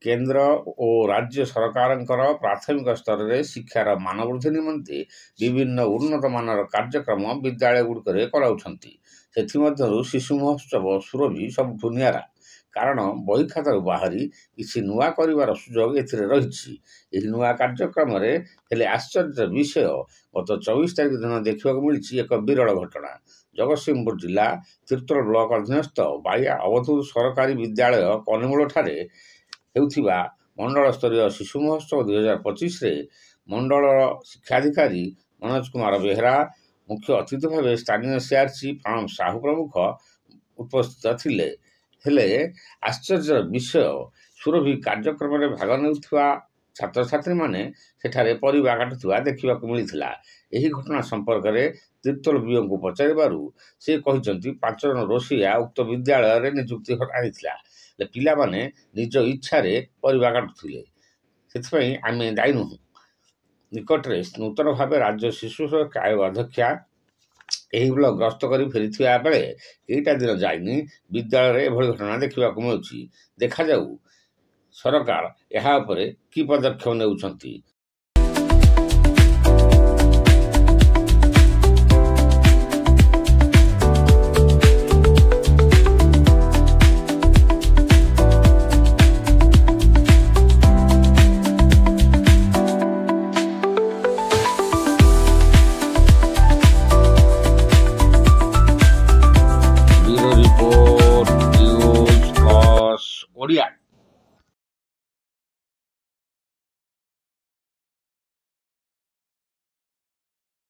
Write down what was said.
केन्द्र ओ राज्य सरकारଙ୍କର प्राथमिक स्तर में शिक्षार मानवृद्धि निमंते विभिन्न उन्नत मानर कार्यक्रम विद्यालयଗୁଡ଼ିକରେ କରାଉଛନ୍ତି। ସେଥିମଧ୍ୟରୁ ଶିଶୁ ମହୋତ୍ସବ ସୁରଭି ସବୁଠୁ ନିଆରା। କାରଣ ବହି ଖାତାରୁ ବାହାରି କିଛି ନୂଆ କରିବାର ସୁଯୋଗ ଏଥିରେ ରହିଛି। ଏହି ନୂଆ କାର୍ଯ୍ୟକ୍ରମରେ ହେଲେ ଆଶ୍ଚର୍ଯ୍ୟର ବିଷୟ ଗତ 24 ତାରିଖ ଦିନ ଦେଖିବାକୁ ମିଳିଛି ଏକ ବିରଳ ଘଟଣା। ଜଗତସିଂହପୁର ଜିଲ୍ଲା ତିର୍ତ୍ତୋଲ ବ୍ଲକ ଅଧୀନସ୍ଥ ବାଳିଆ ଅବଧୂତ ସରକାରୀ ବିଦ୍ୟାଳୟ କନିମୂଳଠାରେ ହେଉଥିବା ମଣ୍ଡଳସ୍ତରୀୟ ଶିଶୁ ମହୋତ୍ସବ 2025ରେ ମଣ୍ଡଳର ଶିକ୍ଷାଧିକାରୀ ମନୋଜ କୁମାର ବେହେରା, ମୁଖ୍ୟ ଅତିଥି ଭାବେ ସ୍ଥାନୀୟ ସିଆର୍ସି ପ୍ରଣବ ସାହୁ ପ୍ରମୁଖ ଉପସ୍ଥିତ ଥିଲେ। ହେଲେ ଆଶ୍ଚର୍ଯ୍ୟର ବିଷୟ, ସୁରଭି କାର୍ଯ୍ୟକ୍ରମରେ ଭାଗ ନେଉଥିବା ଛାତ୍ରଛାତ୍ରୀମାନେ ସେଠାରେ ପରିବା କାଟୁଥିବା ଦେଖିବାକୁ ମିଳିଥିଲା। ଏହି ଘଟଣା ସମ୍ପର୍କରେ ତିର୍ତ୍ତୋଲ ବିଓଙ୍କୁ ପଚାରିବାରୁ ସେ କହିଛନ୍ତି 5 ଜଣ ରୋଷେଇଆ ଉକ୍ତ ବିଦ୍ୟାଳୟରେ ନିଯୁକ୍ତି କରାଯାଇଥିଲା। ହେଲେ ପିଲାମାନେ ନିଜ ଇଚ୍ଛାରେ ପରିବା କାଟୁଥିଲେ, ସେଥିପାଇଁ ଆମେ ଦାୟୀ ନୁହେଁ। ନିକଟରେ ନୂତନ ଭାବେ ରାଜ୍ୟ ଶିଶୁ ସୁରକ୍ଷା ଆୟୋଗ ଅଧ୍ୟକ୍ଷା ଏହି ବ୍ଲକ ଗସ୍ତ କରି ଫେରିଥିବା ବେଳେ କେଇଟା ଦିନ ଯାଇନି ବିଦ୍ୟାଳୟରେ ଏଭଳି ଘଟଣା ଦେଖିବାକୁ ମିଳୁଛି। ଦେଖାଯାଉ ସରକାର ଏହା ଉପରେ କି ପଦକ୍ଷେପ ନେଉଛନ୍ତି।